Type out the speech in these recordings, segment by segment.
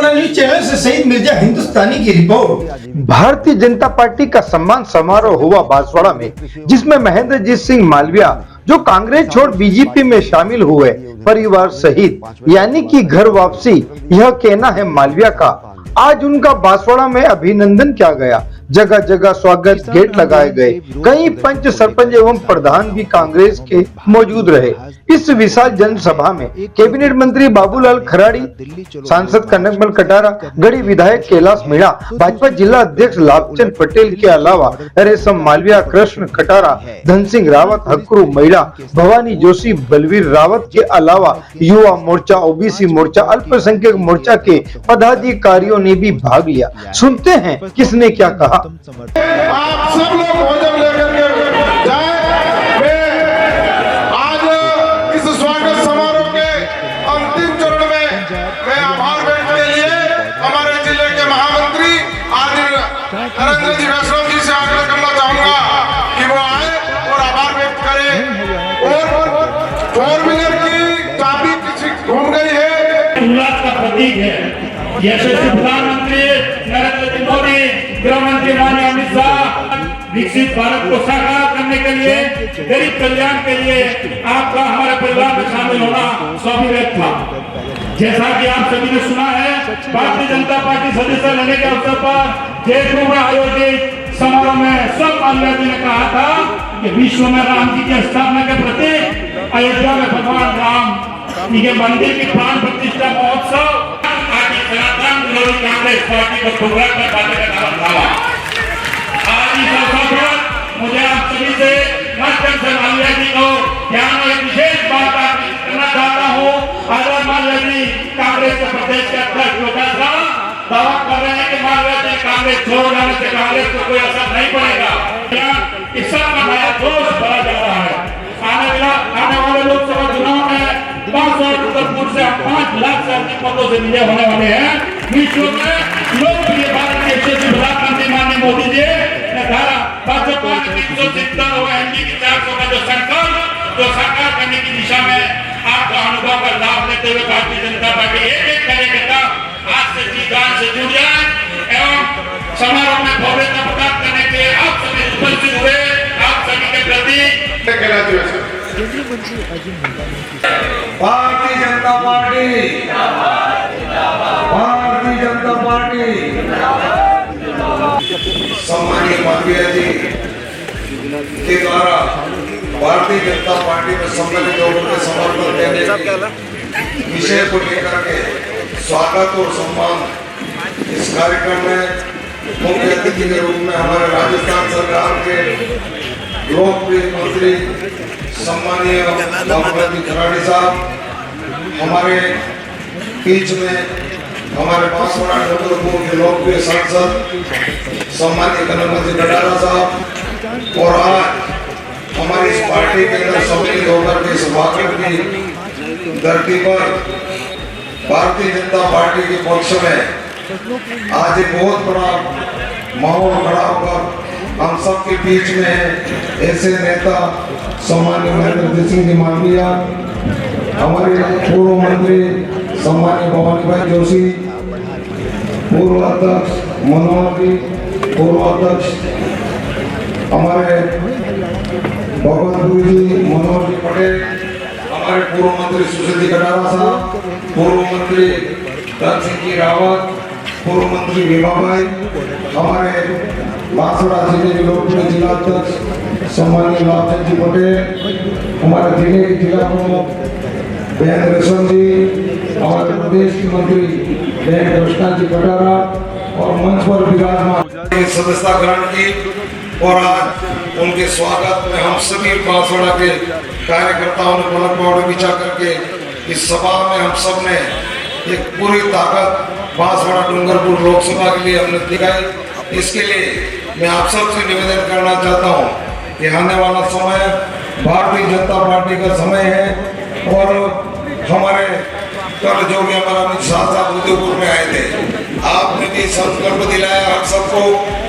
Banswara news channel से शहीद मिर्जा हिंदुस्तानी की रिपोर्ट। भारतीय जनता पार्टी का सम्मान समारोह हुआ बांसवाड़ा में, जिसमें महेंद्रजीत सिंह मालविया जो कांग्रेस छोड़ बीजेपी में शामिल हुए, परिवार सहित यानी कि घर वापसी, यह कहना है मालविया का। आज उनका बांसवाड़ा में अभिनंदन किया गया, जगह जगह स्वागत गेट लगाए गए। कई पंच सरपंच एवं प्रधान भी कांग्रेस के मौजूद रहे। इस विशाल जनसभा में कैबिनेट मंत्री बाबूलाल खराड़ी, सांसद कनकमल कटारा, गढ़ी विधायक कैलाश मीणा, भाजपा जिला अध्यक्ष लाभचंद पटेल के अलावा रेशम मालविया, कृष्ण कटारा, धन सिंह रावत, हकरू महिला, भवानी जोशी, बलवीर रावत के अलावा युवा मोर्चा, ओबीसी मोर्चा, अल्पसंख्यक मोर्चा के पदाधिकारियों ने भी भाग लिया। सुनते हैं किसने क्या कहा। आप सब लोग भोजन लेकर के जाएं। आज इस स्वागत समारोह के अंतिम चरण में मैं आभार व्यक्त के लिए हमारे जिले के महामंत्री आदरणीय नरेंद्र जी वैष्णव जी से आग्रह करना चाहूंगा कि वो आए और आभार व्यक्त करें। और 4 व्हीलर की चाबी किसी घूम गई है, उल्लास का प्रतीक है। यशस्वी प्रधानमंत्री नरेंद्र मोदी, गृह मंत्री माननीय अमित शाह, विकसित भारत को साकार करने के लिए, गरीब कल्याण के लिए आपका हमारे परिवार में शामिल होना स्वाभाविक था। जैसा कि आप सभी ने सुना है, भारतीय जनता पार्टी सदस्य लेने के अवसर पर जयपुर में आयोजित समारोह में सब मालविया जी ने कहा था कि विश्व में राम जी की स्थापना के प्रति अयोध्या में भगवान राम के मंदिर की प्राण प्रतिष्ठा महोत्सव कांग्रेस पार्टी को प्रोग्राम कर पाने का कारण था। आज इस अवसर पर मुझे आप सभी से माध्यम से मालविया जी को यहाँ एक विशेष बात करना चाहता हूँ। आजाद मालविया जी कांग्रेस के प्रदेश के अध्यक्ष होता था, दावा कर रहे हैं कि मालविया जी कांग्रेस छोड़ जाने से कांग्रेस को कोई असर नहीं पड़ेगा। इस सब का नया दोष भरा जा रहा है। आने वाले लोकसभा चुनाव में 500 से 5 लाख से अधिक पदों से विजय होने वाले हैं। विश्व में लोकप्रिय भारत के यशस्वी प्रधानमंत्री माननीय मोदी जी ने कहा, भाजपा ने 370 और एनडीए की 400 का जो संकल्प जो साकार करने की दिशा में आपका अनुभव का लाभ लेते हुए भारतीय जनता पार्टी एक कार्यकर्ता आज से जी जान से जुड़ जाए एवं समारोह में भव्यता प्रदान करने के लिए आप सभी उपस्थित हुए, आप सभी के प्रति भारतीय जनता पार्टी, भारतीय जनता पार्टी। सम्मानीय मालविया जी के द्वारा भारतीय जनता पार्टी में सम्मिलित होकर के समर्थन देने विषय को लेकर के स्वागत और सम्मान इस कार्यक्रम में मुख्य अतिथि के रूप में हमारे राजस्थान सरकार के लोकप्रिय मंत्री सम्मानीय बाबूलाल खराड़ी साहब, हमारे बीच में हमारे बांसवाड़ा डूंगरपुर के लोकप्रिय सांसद सम्मानीय कनकमल कटारा साहब, और आज हमारी इस पार्टी के अंदर सम्मिलित होकर के स्वागत की धरती पर भारतीय जनता पार्टी के पक्ष में आज एक बहुत बड़ा माहौल खड़ा होकर हम सबके बीच में ऐसे नेता सम्मानीय महेंद्रजीत सिंह जी मालविया, हमारे पूर्व मंत्री सम्मानीय भवानी भाई जोशी, पूर्व अध्यक्ष मनोहर जी, पूर्व अध्यक्ष हमारे भगवत गुरु जी मनोहर जी पटेल, हमारे पूर्व मंत्री सुशील कटारा साहब, पूर्व मंत्री धन सिंह जी रावत, पूर्व मंत्री भीमा भाई, हमारे बांसवाड़ा जिले के लोकप्रिय जिला अध्यक्ष सम्मानीय लाभचंद जी पटेल, हमारे जिले के जिला प्रमुख बहन रेशम जी, हमारे प्रदेश की मंत्री बहन कृष्णा जी कटारा और मंच पर विराजमान सदस्यता ग्रहण की। और आज उनके स्वागत में हम सभी बांसवाड़ा के कार्यकर्ताओं ने पलक पौड़े बिछा करके इस सभा में हम सब ने एक पूरी ताकत बांसवाड़ा डूंगरपुर लोकसभा के लिए हमने दिखाई। इसके लिए मैं आप सबसे निवेदन करना चाहता हूं कि आने वाला समय भारतीय जनता पार्टी का समय है। और हमारे कल जो भी हमारा अमित शाह साहब उदयपुर में आए थे, आपने भी संकल्प दिलाया हम सबको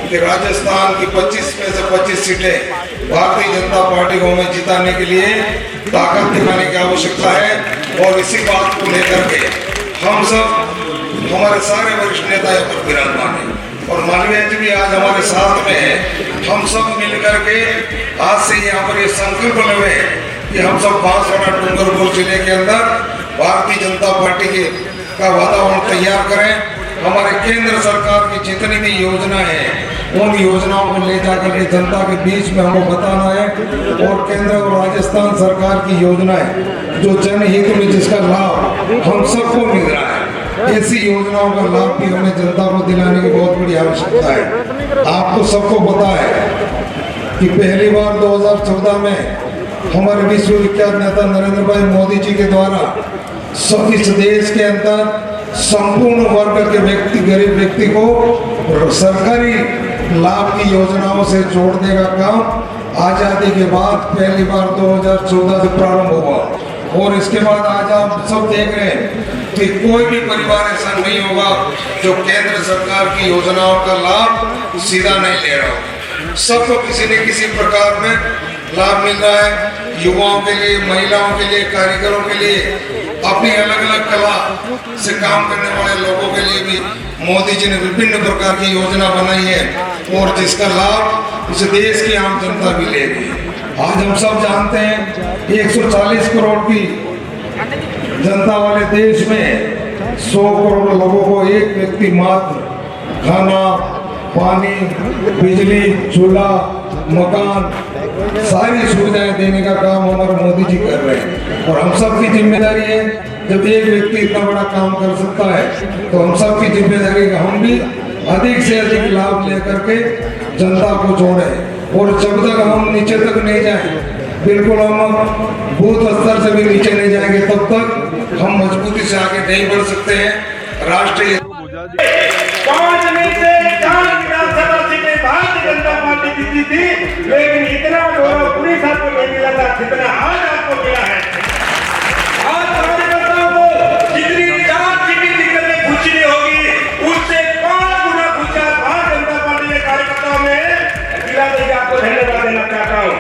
कि राजस्थान की 25 में से 25 सीटें भारतीय जनता पार्टी को हमें जिताने के लिए ताकत दिखाने की आवश्यकता है। और इसी बात को लेकर के हम सब हमारे सारे वरिष्ठ नेता यहाँ पर विराजमान है और मालवीय जी भी आज हमारे साथ में है। हम सब मिलकर के आज से यहाँ पर ये संकल्प लेवे कि हम सब बांसवाड़ा डूंगरपुर जिले के अंदर भारतीय जनता पार्टी के का वातावरण तैयार करें। हमारे केंद्र सरकार की जितनी भी योजना है उन योजनाओं को ले जाकर के जनता के बीच में हमको बताना है और केंद्र और राजस्थान सरकार की योजनाएं जो जनहित में जिसका लाभ हम सबको मिल रहा है, ऐसी योजनाओं का लाभ भी हमें जनता को दिलाने की बहुत बड़ी आवश्यकता है। आपको सबको पता है कि पहली बार 2014 में हमारे विश्वविख्यात नेता नरेंद्र भाई मोदी जी के द्वारा इस देश के अंदर संपूर्ण वर्ग के व्यक्ति, गरीब व्यक्ति को सरकारी लाभ की योजनाओं से जोड़ने का काम आजादी के बाद पहली बार 2014 से प्रारंभ हुआ और इसके बाद आज आप सब देख रहे हैं कि कोई भी परिवार ऐसा नहीं होगा जो केंद्र सरकार की योजनाओं का लाभ सीधा नहीं ले रहा हो। सबको किसी न किसी प्रकार में लाभ मिल रहा है। युवाओं के लिए, महिलाओं के लिए, कारीगरों के लिए, अपनी अलग अलग कला से काम करने वाले लोगों के लिए भी मोदी जी ने विभिन्न प्रकार की योजना बनाई है और जिसका लाभ इस देश की आम जनता भी ले रही है। आज हम सब जानते हैं 140 करोड़ की जनता वाले देश में 100 करोड़ लोगों को एक व्यक्ति मात्र खाना, पानी, बिजली, चूल्हा, मकान, सारी सुविधाएं देने का काम हमारे मोदी जी कर रहे हैं और हम सबकी जिम्मेदारी है। जब एक व्यक्ति इतना बड़ा काम कर सकता है तो हम सबकी जिम्मेदारी है हम भी अधिक से अधिक लाभ लेकर के जनता को जोड़ें और जब तक हम नीचे तक नहीं जाए, बिल्कुल हम बूथ स्तर से भी नीचे नहीं जाएंगे, तब तक हम मजबूती से आगे नहीं बढ़ सकते हैं। राष्ट्रीय 5 में से 4 विधानसभा सीटें भारतीय जनता पार्टी जीती थी, लेकिन इतना गौरव पूरी साल को नहीं मिला था जितना आज आपको मिला है। आज कार्यकर्ताओं को जितनी 4 सीटें जीतने में खुशी नहीं होगी, उससे 5 गुना खुशी भारतीय जनता पार्टी के कार्यकर्ताओं में मिला। तो आपको धन्यवाद देना चाहता हूँ।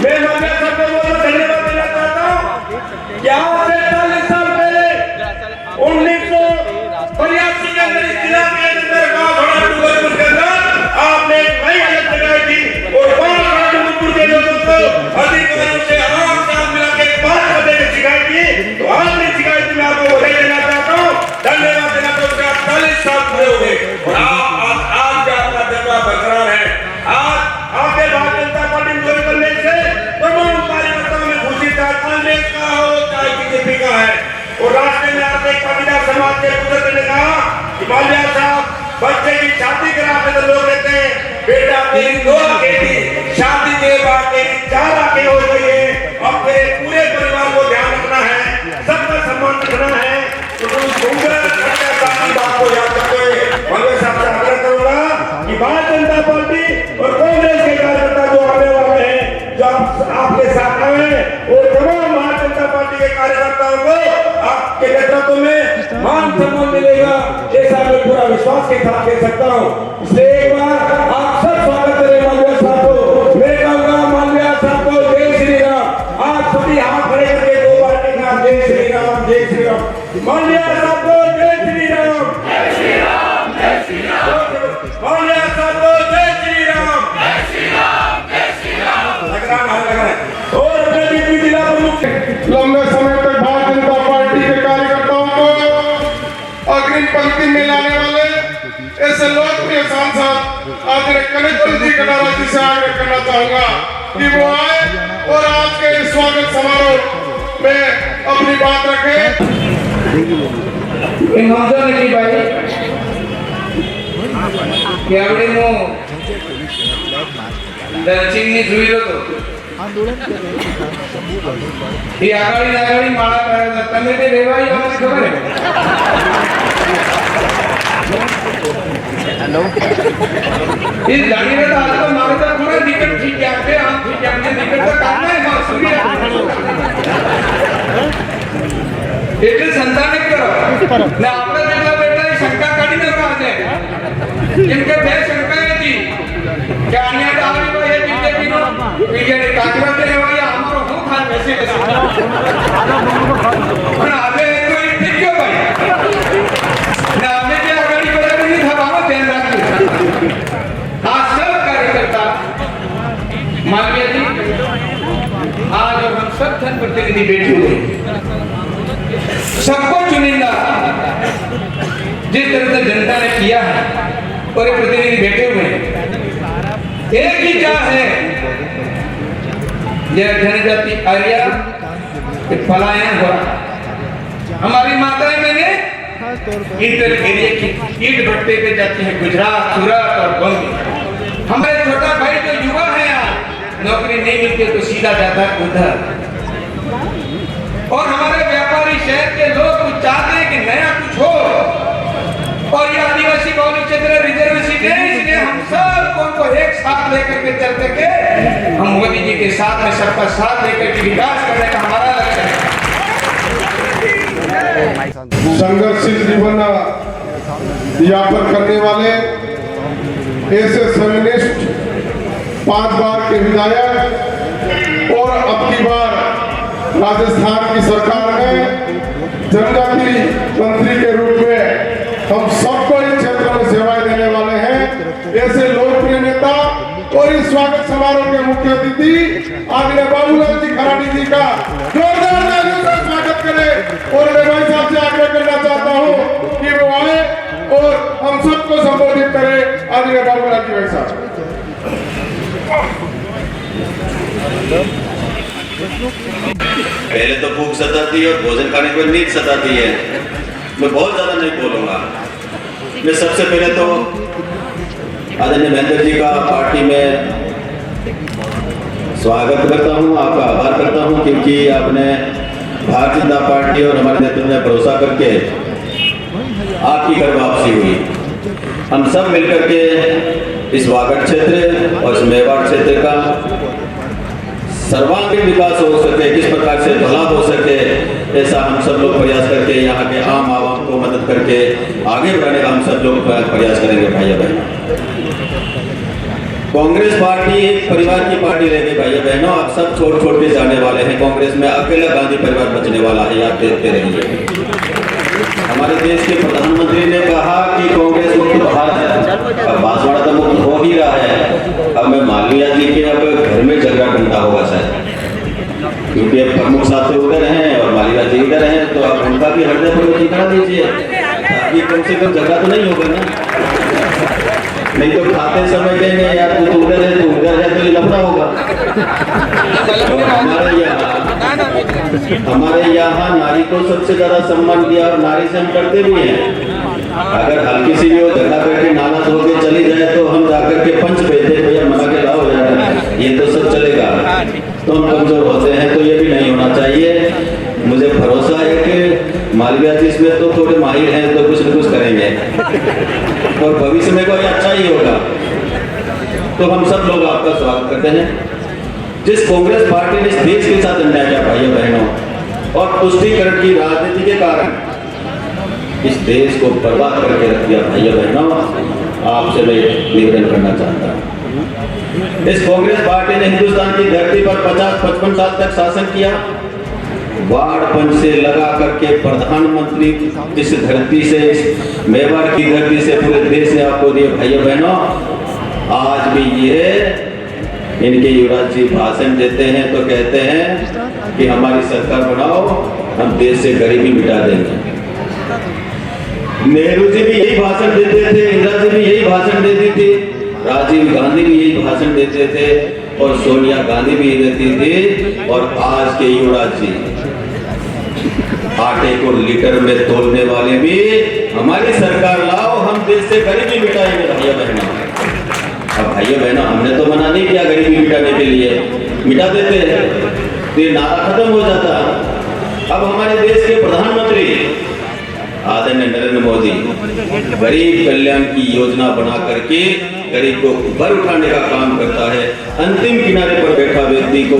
मैं माननीय सबको बहुत धन्यवाद देना चाहता हूँ। क्या 45 साल पहले 1982 के अंदर इस जिला के अंदर बांसवाड़ा डूंगरपुर के अंदर आपने नई अलग जगह थी और बांसवाड़ा डूंगरपुर के लोगों को अधिकारियों से आराम से मिला के बात करने की शिकायत की, तो आपने शिकायत में आपको बधाई देना चाहता हूँ, धन्यवाद देना चाहता हूँ। 40 साल पूरे हो गए और आज का आपका जज्बा बरकरार है। आज आपके भारतीय जनता पार्टी में करने से तमाम कार्यकर्ताओं में खुशी था, कांग्रेस का हो चाहे बीजेपी का है। और रास्ते में आते पाटीदार समाज के बुजुर्ग ने कहा कि माल्या साहब बच्चे की शादी कराते तो लोग कहते हैं बेटा तेरी 2 आंखें थी, शादी के बाद तेरी 4 आंखें हो गई है। अब तेरे पूरे परिवार को ध्यान रखना है, सबका सम्मान रखना है। तो बात को याद करते हुए माल्या साहब से आग्रह करूंगा कि भारतीय जनता पार्टी और कांग्रेस के कार्यकर्ता जो आने वाले हैं, जो आपके साथ आए और तमाम भारतीय जनता पार्टी के कार्यकर्ताओं को आपके नेतृत्व में मान सम्मान मिलेगा, ऐसा मैं पूरा विश्वास के साथ कह सकता हूँ। इसलिए एक बार आप सब स्वागत करें मालवीय साहब को। मैं कहूँगा मालवीय साहब को जय श्री राम। आप सभी हाथ खड़े करके 2 बार कहना जय श्री राम, जय श्री राम। मालवीय साहब को जय श्री राम, जय श्री राम, जय श्री राम। मालवीय साहब को जय श्री राम, जय श्री राम, जय श्री राम। लग रहा है और अपने बीच जिला प्रमुख लंबे समय तक भारतीय जनता पार्टी के कार्यकर्ताओं को अग्रिम पंक्ति में लाने वाले ऐसे लोकप्रिय सांसद आदरणीय कलेक्टर जी कटारा जी से आग्रह करना चाहूंगा कि वो आए और आज के इस स्वागत समारोह में अपनी बात रखें। आगाड़ी माड़ा तमे रेवाई खबर है इस गाड़ी में तो आज तो मारे तो पूरा टिकट ठीक है आपके आप ठीक है आपने टिकट तो काटना है मां सुनिए એટલે સંતાન કરો ને આપણે જેટલા બેટા શંકા કાઢી નકા આજે કેમ કે બે શંકા હતી કે આને તો આવી ભાઈ બીજેપી નો બીજેપી કાઢવા દે ભાઈ અમારો હું ખાન બેસી બેસી પણ આજે કોઈ ઠીક ગયો ભાઈ ના सब जनप्रतिनिधि बैठे हुए हैं। सबको चुनिंदा जिस तरह से जनता ने किया है और ये प्रतिनिधि बैठे हुए हैं, एक ही चाह है यह जनजाति आर्या पलायन हो रहा। हमारी माताएं मैंने इंटर एरिया की ईट भट्टे पे जाती है, गुजरात, सूरत और बंग। हमारे छोटा भाई जो युवा है यहाँ नौकरी नहीं मिलती तो सीधा जाता है उधर। और हमारे व्यापारी शहर के लोग चाहते हैं कि नया कुछ हो, और ये आदिवासी बहुल क्षेत्र रिजर्व सीट है, इसलिए हम सब को एक साथ लेकर के चल करके हम मोदी जी के साथ में सबका साथ लेकर के विकास करने का हमारा लक्ष्य है। संघर्षशील जीवन यापन करने वाले ऐसे फेमिनिस्ट 5 बार के विधायक और अब की बार राजस्थान की सरकार में जनजाति मंत्री के रूप में हम सबको इस क्षेत्र में सेवाएं देने वाले हैं। ऐसे लोकप्रिय नेता और इस स्वागत समारोह के मुख्य अतिथि आदरणीय बाबूलाल जी खराड़ी जी का जोरदार तालियों से स्वागत करें। और मैं भाई साहब से आग्रह करना चाहता हूं कि वो आए और हम सबको संबोधित करें। आदरणीय बाबूलाल जी भाई साहब। पहले तो भूख सताती है और भोजन खाने पर नींद सताती है। मैं बहुत ज्यादा नहीं बोलूंगा। मैं सबसे पहले तो आदरणीय महेंद्र जी का पार्टी में स्वागत करता हूं, आपका आभार करता हूं, क्योंकि आपने भारतीय जनता पार्टी और हमारे नेतृत्व में भरोसा करके आपकी घर वापसी हुई। हम सब मिलकर के इस वागड़ क्षेत्र और इस मेवाड़ क्षेत्र का सर्वांगीण विकास हो सके, किस प्रकार से भला हो सके, ऐसा हम सब लोग प्रयास करके यहाँ के आम आवाम को मदद करके आगे बढ़ाने का हम सब लोग प्रयास करेंगे। भाइयों बहनों, कांग्रेस पार्टी एक परिवार की पार्टी रहेगी। भाइयों बहनों, आप सब छोड़ के जाने वाले हैं। कांग्रेस में अकेला गांधी परिवार बचने वाला है, आप देखते रहिए। हमारे देश के प्रधानमंत्री ने कहा कि कांग्रेस मुक्त भारत है, अब बांसवाड़ा तो मुक्त हो ही रहा है। अब मैं मालवीय जी के अब घर में झगड़ा ढूंढता होगा शायद, क्योंकि अब प्रमुख साथी उधर हैं और मालवीय जी इधर हैं, तो आप उनका भी हृदय पर ठिकाना दीजिए ताकि कम से कम झगड़ा तो नहीं होगा ना। नहीं तो खाते समय कहेंगे यार तू तो उधर है, तो उधर है, तो ये लफड़ा होगा। तो हमारे यहाँ नारी को सबसे ज्यादा सम्मान दिया और नारी से हम करते भी हैं। अगर हल्की सी भी वो झगड़ा करके नाराज होकर चली जाए तो हम जाकर के पंच भेजते, भैया मना के लाओ यार, ये तो सब चलेगा। तो हम कमजोर होते हैं, तो ये भी नहीं होना चाहिए। मुझे भरोसा है कि मालवीय जी इसमें तो थोड़े माहिर हैं, तो कुछ न कुछ करेंगे और भविष्य में कोई अच्छा ही होगा। तो हम सब लोग आपका स्वागत करते हैं। जिस कांग्रेस पार्टी ने इस देश के साथ अन्याय किया भाइयों बहनों और तुष्टीकरण की राजनीति के कारण इस देश को बर्बाद करके रख दिया। भाइयों बहनों, आपसे मैं निवेदन करना चाहता हूँ, इस कांग्रेस पार्टी ने हिंदुस्तान की धरती पर 50-55 साल तक शासन किया। वार्ड पंच से लगा करके प्रधानमंत्री इस धरती से, इस मेवाड़ की धरती से पूरे देश ने आपको दिए। भाइयों बहनों, आज भी ये इनके युवराज जी भाषण देते हैं तो कहते हैं कि हमारी सरकार बनाओ, हम देश से गरीबी मिटा देंगे। नेहरू जी भी यही भाषण देते थे, इंदिरा जी भी यही भाषण देती थी, राजीव गांधी भी यही भाषण देते थे और सोनिया गांधी भी देती थी। और आज के युवराज जी आटे को लीटर में तोलने वाले भी हमारी सरकार लाओ, हम देश से गरीबी मिटाएंगे। भाइयों बहनों, अब भाइयों बहनों, हमने तो मना नहीं किया गरीबी मिटाने के लिए, मिटा देते हैं तो ये नारा खत्म हो जाता। अब हमारे देश के प्रधानमंत्री आदरणीय नरेंद्र मोदी गरीब कल्याण की योजना बना करके गरीब को ऊपर उठाने का काम करता है। अंतिम किनारे पर बैठा व्यक्ति को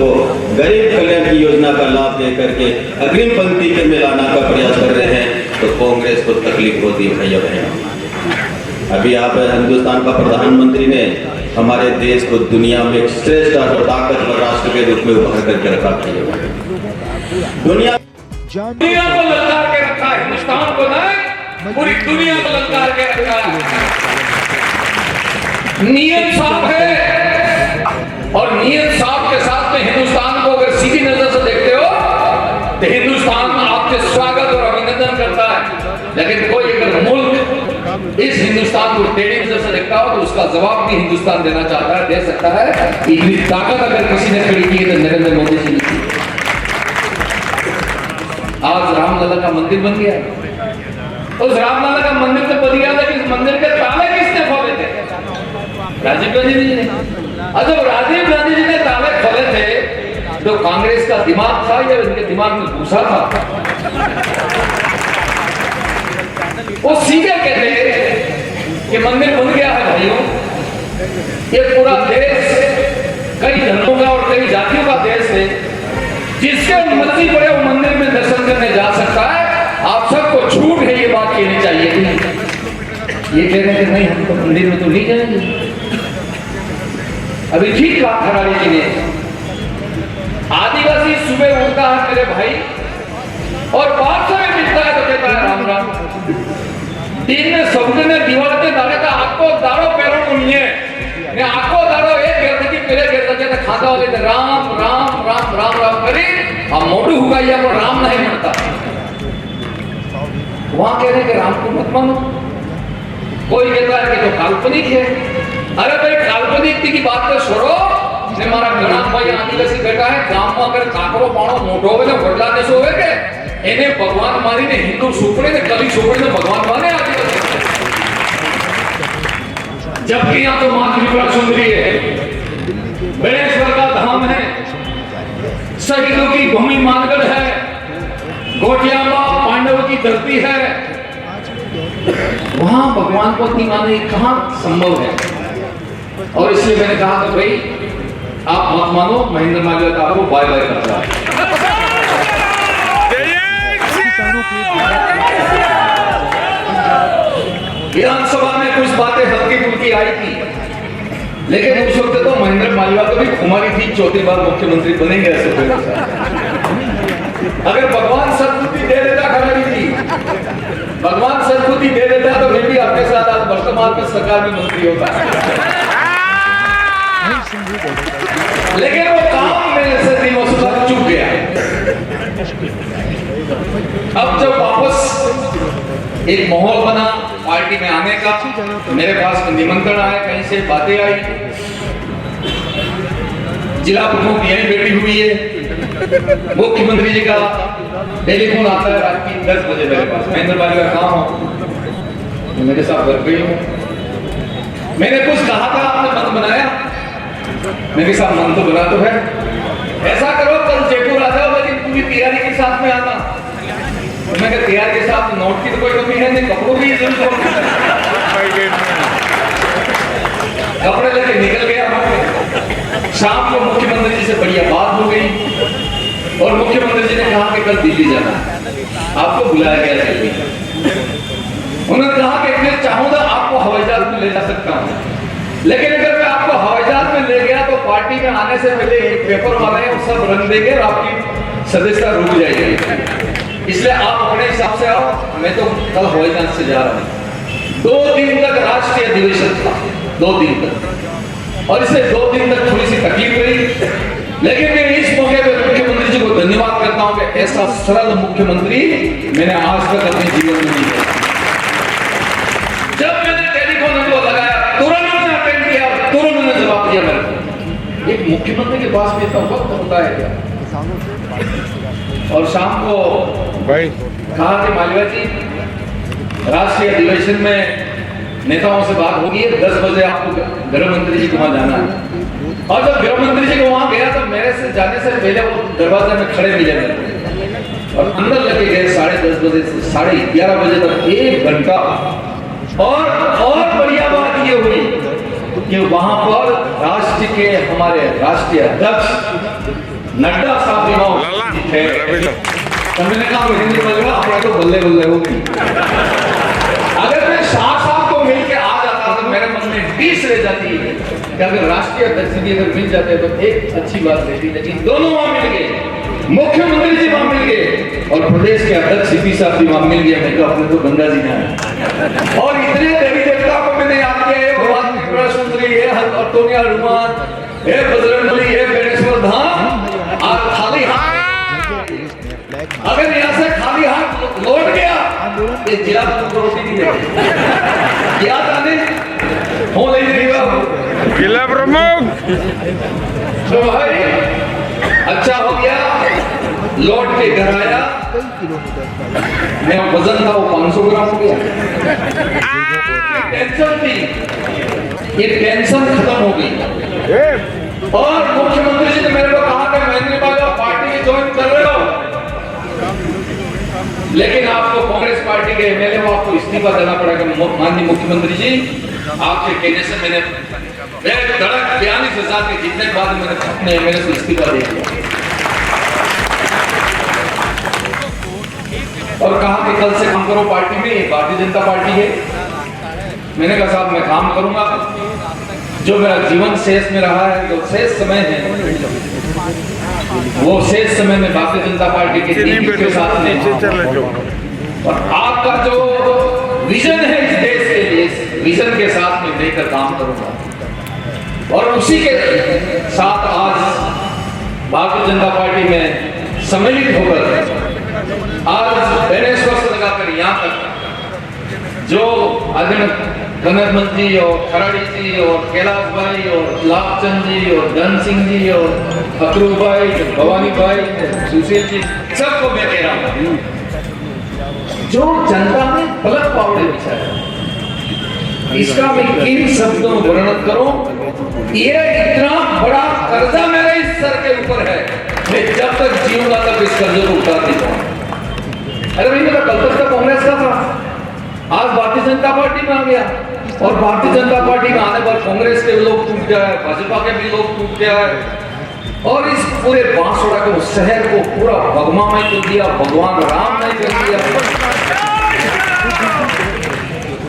गरीब कल्याण की योजना का लाभ दे करके अग्रिम पंक्ति में लाने का प्रयास कर रहे हैं, तो कांग्रेस को तकलीफ होती है। भैया बहनों, अभी आप हिंदुस्तान का प्रधानमंत्री ने हमारे देश को दुनिया में श्रेष्ठ और ताकतवर राष्ट्र के रूप में उभर करके रखा। दुनिया को ललकार के रखा है, हिंदुस्तान को नहीं पूरी दुनिया को ललकार के रखा है। नियत साफ है और नियत साफ के साथ में हिंदुस्तान को अगर सीधी नजर से देखते आपके स्वागत और अभिनंदन करता है, लेकिन कोई अगर मुल्क इस हिंदुस्तान को टेढ़ी नजर से देखता हो तो उसका जवाब भी हिंदुस्तान देना चाहता है, दे सकता है। इतनी ताकत अगर किसी ने खड़ी की है तो नरेंद्र मोदी जी ने की। आज रामलला का मंदिर बन गया। उस रामलला का मंदिर तो बन गया था कि इस मंदिर के ताले किसने खोले थे? राजीव गांधी जी ने। और जब राजीव गांधी जी ने ताले खोले थे तो कांग्रेस का दिमाग था या उनके दिमाग में घुसा था? वो सीधे कहते कि मंदिर बन गया है भाइयों, ये पूरा देश कई धर्मों का और कई जातियों का देश है, जिसके मर्जी पड़े वो मंदिर में दर्शन करने जा सकता है। आप सबको छूट है, ये बात कहनी चाहिए थी। ये कह रहे हैं कि नहीं हम तो मंदिर में तो नहीं जाएंगे। अभी ठीक कहा खराड़ी जी ने, आदिवासी सुबह उठता है मेरे भाई और 500 में मिलता है तो कहता है राम राम। दिन में सबने ने दीवार पे दाड़े का आपको दाड़ो पैरों को नहीं है, ने आपको दाड़ो एक गिरते की पहले गिरते के खाता वाले ने राम राम राम राम राम करी अब मोटू हुआ या वो राम नहीं मनता। वहां कह रहे कि राम को मत मानो। कोई कहता है कि तो काल्पनिक है। अरे भाई काल्पनिक की बात तो छोड़ो ने मारा गणाम भाई आदिवासी बेटा है गांव में अगर काकरो पाणो मोटो होवे ने वडला देशो होवे के एने भगवान मारी ने हिंदू सुपड़े ने कली सुपड़े ने भगवान माने आदिवासी। जबकि यहाँ तो मां त्रिपुरा सुंदरी है, बेड़ेश्वर का धाम है, शहीदों की भूमि मानगढ़ है, गोटियामा पांडवों की धरती है। वहां भगवान को नहीं माने कहां संभव है? और इसलिए मैंने कहा कि भाई आप मत मानो, महेंद्र मालवीय का आपको बाय बाय करता है। विधानसभा में कुछ बातें हल्की फुल्की आई थी, लेकिन उस वक्त तो महेंद्र मालवीय को भी खुमारी थी चौथी बार मुख्यमंत्री बनेंगे ऐसे। अगर भगवान सद्बुद्धि दे देता खराड़ी थी, भगवान सद्बुद्धि दे देता तो मैं भी आपके साथ आज वर्तमान में सरकार में मंत्री होता। लेकिन वो काम मेरे से नहीं वसूला, चुप गया। अब जब वापस एक माहौल बना पार्टी में आने का, मेरे पास निमंत्रण आया, कहीं से बातें आई, जिला प्रमुख यहीं बैठी हुई है, मुख्यमंत्री जी का टेलीफोन आता है रात की 10 बजे मेरे पास, महेंद्र मालवीय कहाँ हो? मेरे साथ घर पे हूँ। मैंने कुछ कहा था, आपने मन बनाया? मेरे साथ मन तो बना तो है। ऐसा करो कल जयपुर आ जाओ, लेकिन पूरी तैयारी के साथ में आना। तो मैं कहा तैयारी के साथ नोट की तो कोई कमी है नहीं, कपड़ों की जरूरत है। कपड़े लेके निकल गया। शाम को मुख्यमंत्री जी से बढ़िया बात हो गई और मुख्यमंत्री जी ने कहा कि कल दिल्ली जाना है, आपको बुलाया गया दिल्ली। उन्होंने कहा कि मैं चाहूंगा आपको हवाई जहाज में ले जा सकता हूँ, लेकिन अगर मैं आपको हवाई जहाज में ले गया तो पार्टी में आने से पहले एक पेपर वाले हैं सब रंग देंगे और आपकी सदस्यता रुक जाएगी। इसलिए आप अपने हिसाब से आओ, मैं तो कल हवाई जहाज से जा रहा हूँ। 2 दिन तक राष्ट्रीय अधिवेशन था, 2 दिन तक, और इससे 2 दिन तक थोड़ी सी तकलीफ रही। लेकिन मैं इस मौके पर मुख्यमंत्री जी को धन्यवाद करता हूँ कि ऐसा सरल मुख्यमंत्री मैंने आज तक अपने जीवन में नहीं देखा। जब मैंने टेलीफोन नंबर लगाया तुरंत मैंने अटेंड किया, तुरंत मैंने जवाब दिया। मेरे एक मुख्यमंत्री के पास में इतना वक्त होता है क्या? और शाम को भाई कहा कि मालवीय जी राष्ट्रीय अधिवेशन में नेताओं से बात होगी, 10 बजे आपको गृह मंत्री जी को वहां जाना है। और जब गृह मंत्री जी को वहां गया तो मेरे से जाने से पहले वो दरवाजे में खड़े मिले और अंदर लगे गए 10:30 बजे से 11:30 बजे तक 1 घंटा। और बढ़िया बात ये हुई कि वहां पर राष्ट्र के हमारे राष्ट्रीय अध्यक्ष नड्डा साहब भी वहां थे। तो मैंने कहा महेंद्र मालवीय अपना तो बल्ले बल्ले हो गई। अगर मैं शाह साहब को मिल के आ जाता तो मेरे मन में 20 रह जाती है कि अगर राष्ट्रीय अध्यक्ष भी अगर मिल जाते तो एक अच्छी बात रहती, लेकिन दोनों वहां मिल गए, मुख्यमंत्री जी वहां मिल गए और प्रदेश के अध्यक्ष सीपी साहब भी वहां मिल गया। मैं तो अपने तो गंगा जी ने और इतने देवी देवता को मैंने याद किया, ये भगवान त्रिपुरा सुंदरी, ये हरतोनिया हनुमान, ये बजरंगबली, ये बेणेश्वर धाम, और खाली हाथ, अगर यहाँ से खाली ये जिला को रोटी नहीं देते क्या जाने हो नहीं देगा जिला प्रमुख तो भाई अच्छा हो गया लौट के घर आया मेरा वजन था वो 500 ग्राम हो गया टेंशन थी ये टेंशन खत्म हो गई और मुख्यमंत्री जी ने मेरे को कहा कि महेंद्र भाई आप पार्टी ज्वाइन कर रहे हो लेकिन आपको कांग्रेस पार्टी के एमएलए को आपको इस्तीफा देना पड़ेगा माननीय मुख्यमंत्री जी आपके कहने से मैंने धड़क 42,000 के जीतने के बाद मैंने अपने एमएलए से इस्तीफा दे दिया और कहा कि कल से काम करो पार्टी में ये भारतीय जनता पार्टी है मैंने कहा साहब मैं काम करूंगा जो मेरा जीवन शेष में रहा है जो शेष समय है वो शेष समय में भारतीय जनता पार्टी के टीम के साथ में और आपका जो विजन है इस देश के लिए विजन के साथ में लेकर काम करूंगा और उसी के साथ आज भारतीय जनता पार्टी में सम्मिलित होकर आज मैंने स्वस्थ लगाकर यहाँ तक जो आदरणीय कनक जी और खराड़ी जी और कैलाश भाई और लाभचंद जी और धन सिंह जी और अक्रूर भाई भवानी भाई सुशील जी सबको मैं कह रहा हूँ जो जनता ने पलक पावड़े बिछाया इसका मैं किन शब्दों में वर्णन करूं ये इतना बड़ा कर्जा मेरे इस सर के ऊपर है मैं जब तक जीऊंगा तब इस कर्जे को उतार नहीं पाऊंगा अरे भाई मेरा कल तक कांग्रेस का था आज भारतीय जनता पार्टी में आ गया और भारतीय जनता पार्टी में आने पर कांग्रेस के लोग टूट गया है भाजपा के भी लोग टूट गया है और इस पूरे बांसवाड़ा के शहर को पूरा भगवामय कर दिया भगवान राम ने कर दिया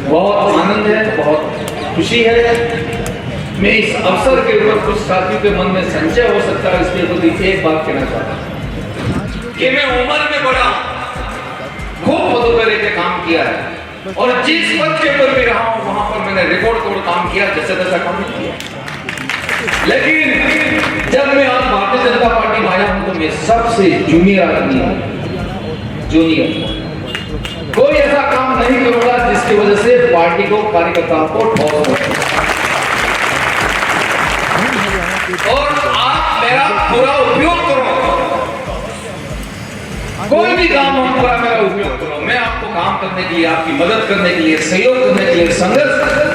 बहुत आनंद है बहुत खुशी है मैं इस अवसर के ऊपर कुछ साथियों के मन में संशय हो सकता है इसलिए तो एक बात कहना चाहता हूं कि मैं उम्र में बड़ा खूब पदों पर लेके काम किया है और जिस पद के ऊपर भी रहा हूं वहां पर मैंने रिकॉर्ड तोड़ काम किया जैसे तैसा काम नहीं किया लेकिन जब मैं आज भारतीय जनता पार्टी में आया हूं तो मैं सबसे जूनियर आदमी हूं जूनियर कोई ऐसा काम नहीं करूंगा जिसकी वजह से पार्टी को कार्यकर्ताओं को ठोस हो और आप मेरा पूरा उपयोग करो कोई भी काम हम पूरा मेरा उपयोग करो मैं आपको काम करने के लिए आपकी मदद करने के लिए सहयोग करने के लिए संघर्ष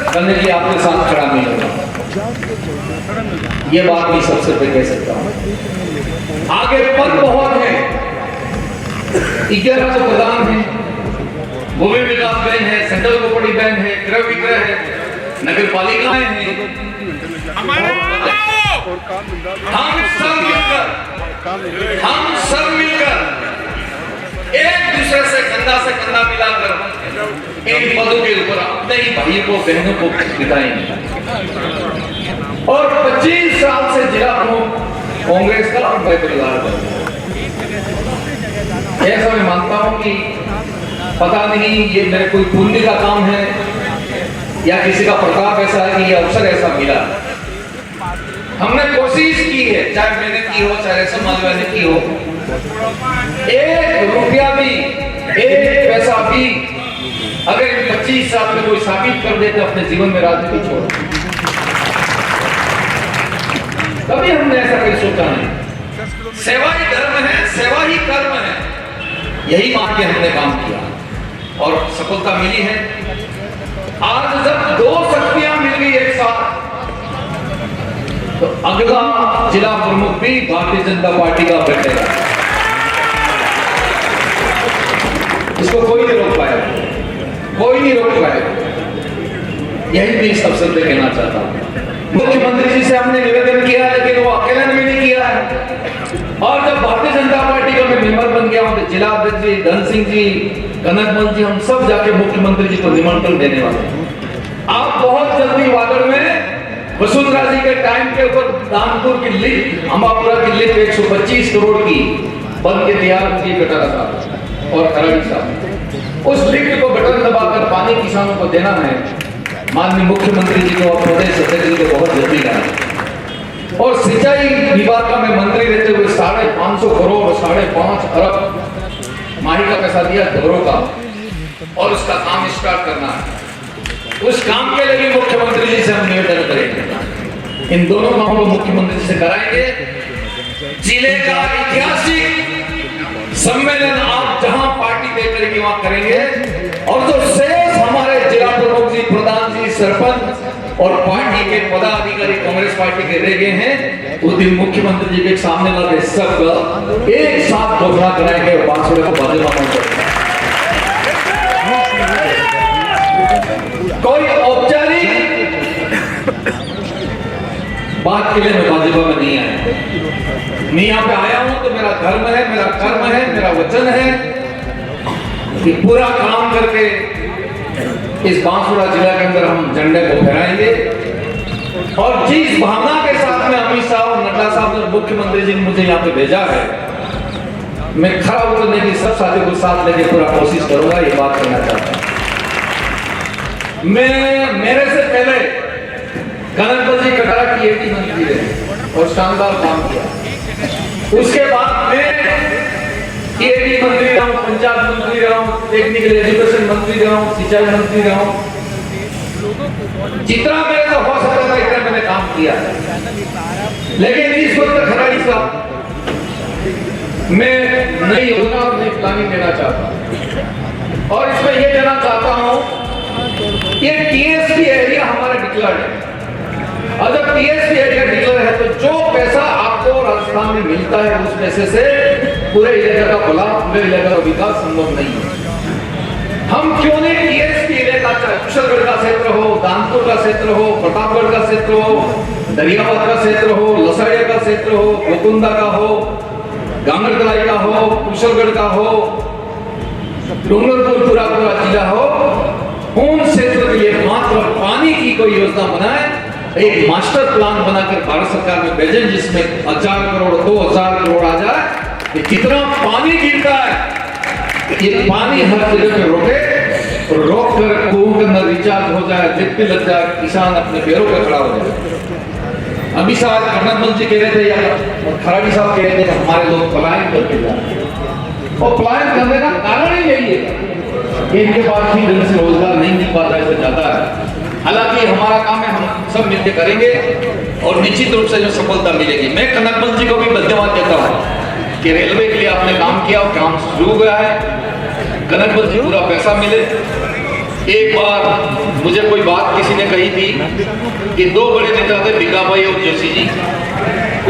करने के लिए आपके साथ खड़ा नहीं होगा ये बात भी सबसे पहले कह सकता हूं आगे पद बहुत है 11 जो प्रधान है भूमि विकास बैंक है सेंट्रल प्रॉपर्टी बैंक है क्रय विक्रय है नगर पालिकाएं हैं हम सब मिलकर एक दूसरे से कंधा मिलाकर इन पदों के ऊपर अपने ही भाइयों को बहनों को बिताएंगे और 25 साल से जिला प्रमुख कांग्रेस का और परिवार का ऐसा मैं मानता हूं कि पता नहीं ये मेरे कोई पुण्य का काम है या किसी का प्रताप ऐसा है कि ये अवसर ऐसा मिला हमने कोशिश की है चाहे मैंने की हो चाहे रेशम मालविया ने की हो 1 रुपया भी 1 पैसा भी अगर 25 साल में कोई साबित कर देते अपने जीवन में राजनीति छोड़ कभी हमने ऐसा कहीं सोचा नहीं सेवा ही धर्म है सेवा ही कर्म है यही मान के हमने काम किया और सफलता मिली है आज जब 2 शक्तियां मिल गई एक साथ तो अगला जिला प्रमुख भी भारतीय जनता पार्टी का बैठेगा इसको कोई नहीं रोक पाएगा कोई नहीं रोक पाएगा यही भी इस अवसर पे कहना चाहता हूं मुख्यमंत्री जी से हमने निवेदन किया लेकिन वो अकेले ने भी नहीं किया है और जब भारतीय जनता पार्टी का मैं मेंबर बन गया हूं तो जिला अध्यक्ष जी धन सिंह जी कनक जी हम सब जाके मुख्यमंत्री जी को निमंत्रण देने वाले हैं आप बहुत जल्दी वागड़ में वसुंधरा जी के टाइम के ऊपर दानपुर की लिफ्ट अम्बापुरा की लिफ्ट 125 करोड़ की बन के तैयार की कटारा साहब और खराड़ी साहब उस लिफ्ट को बटन दबाकर पानी किसानों को देना है माननीय मुख्यमंत्री जी को और प्रदेश अध्यक्ष जी को बहुत जल्दी करना और सिंचाई विभाग का मैं मंत्री रहते हुए 550 करोड़ 5.5 अरब माही का पैसा दिया घरों का और उसका काम स्टार्ट करना है। उस काम के लिए भी मुख्यमंत्री जी से हम निवेदन करेंगे, इन दोनों कामों को मुख्यमंत्री से कराएंगे। जिले का ऐतिहासिक सम्मेलन आप जहां पार्टी तय करेगी वहां करेंगे, और जो शेष हमारे जिला प्रमुख जी, प्रधान जी, सरपंच और पार्टी के पदाधिकारी कांग्रेस पार्टी के रह गए हैं, उस दिन मुख्यमंत्री जी के सामने लगे सब एक साथ घोषणा कराएंगे और बांसुड़े को भाजपा में कोई औपचारिक बात के लिए मैं भाजपा में नहीं आया। मैं यहाँ पे आया हूं तो मेरा धर्म है, मेरा कर्म है, मेरा वचन है कि पूरा काम करके इस बांसुड़ा जिला के अंदर हम झंडे को फहराएंगे। और जिस भावना के साथ में अमित शाह और नड्डा साहब ने, मुख्यमंत्री जी ने मुझे यहाँ पे भेजा है, मैं खड़ा उतरने की सब साथियों को साथ लेके पूरा कोशिश करूंगा, ये बात करना चाहता हूं। मैं मेरे से पहले कनकपत जी कटारा की एटी मंत्री रहे और शानदार काम किया। उसके बाद मैं एटी मंत्री रहा हूं, पंचायत मंत्री रहा हूं, टेक्निकल एजुकेशन मंत्री रहा हूं, सिंचाई मंत्री रहा हूं। जितना मेरे से हो सकता था इतना मैंने काम किया, लेकिन इस वक्त खराड़ी साहब मैं नई योजना और नई प्लानिंग देना चाहता हूं, और इसमें यह देना चाहता हूं, ये टीएसपी एरिया हमारा डिक्लेयर है। और जब टीएसपी एरिया डिक्लेयर है तो जो पैसा आपको राजस्थान में मिलता है उस पैसे से पूरे इलाके का भला, पूरे इलाके का विकास संभव नहीं है। हम क्यों नहीं टीएसपी इलाका, चाहे कुशलगढ़ का क्षेत्र हो, दानपुर का क्षेत्र हो, प्रतापगढ़ का क्षेत्र हो, दरियाबाद का क्षेत्र हो, लसाड़िया का क्षेत्र हो, गोकुंदा का हो, गांगड़तलाई का हो, कुशलगढ़ का हो, डूंगरपुर पूरा जिला हो, उन क्षेत्र के लिए मात्र पानी की कोई योजना बनाए, एक मास्टर प्लान बनाकर भारत सरकार में भेजें, जिसमें 1000 करोड़ 2000 करोड़ आ जाए कि जितना पानी गिरता है ये पानी हर जगह पे रोके, और रोक कर कुओं के अंदर रिचार्ज हो जाए, लिफ्ट लग जाए, किसान अपने पैरों पर खड़ा हो जाए। अभी शायद कनकपत जी कह रहे थे या खराड़ी साहब कह रहे थे हमारे लोग पलायन करके जा रहे हैं, और पलायन करने का कारण ही यही है कि इनके पास भी ढंग से रोजगार नहीं मिल पाता, ऐसे जाता है। हालांकि हमारा काम है, हम सब मिलकर करेंगे और निश्चित रूप से जो सफलता मिलेगी। मैं कनकपत जी को भी धन्यवाद देता हूँ कि रेलवे के लिए आपने काम किया और काम शुरू हुआ है, कनकपत जी पूरा पैसा मिले। एक बार मुझे कोई बात किसी ने कही थी कि दो बड़े नेता थे, बिगा भाई और जोशी जी।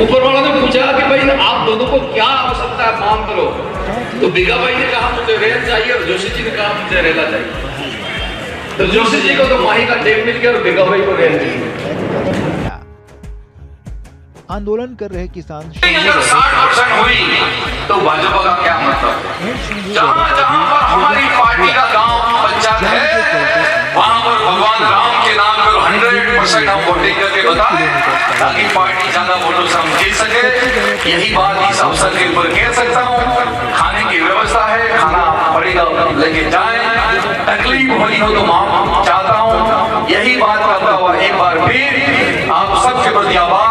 ऊपर वालों ने पूछा कि भाई आप दोनों को क्या आवश्यकता है, मांग करो। तो बिगा भाई ने कहा मुझे रेल चाहिए, और जोशी जी ने कहा मुझे रेला चाहिए। तो जोशी जी को तो माही का टेप मिल गया और बिगा भाई को रेल मिल गया। आंदोलन कर रहे किसान 60% हुई तो भाजपा का क्या मतलब? जहां जहां पर हमारी पार्टी का गांव पंचायत है वहां पर भगवान राम के नाम पर 100% हम वोटिंग करके बताएं, ताकि पार्टी ज्यादा वोटों से हम जीत सके। यही बात इस अवसर के ऊपर कह सकता हूँ। खाने की व्यवस्था है, खाना पड़ेगा लेके जाए, तकलीफ हुई हो तो माफ चाहता हूँ। यही बात करता हुआ एक बार फिर आप सबके प्रति आभार।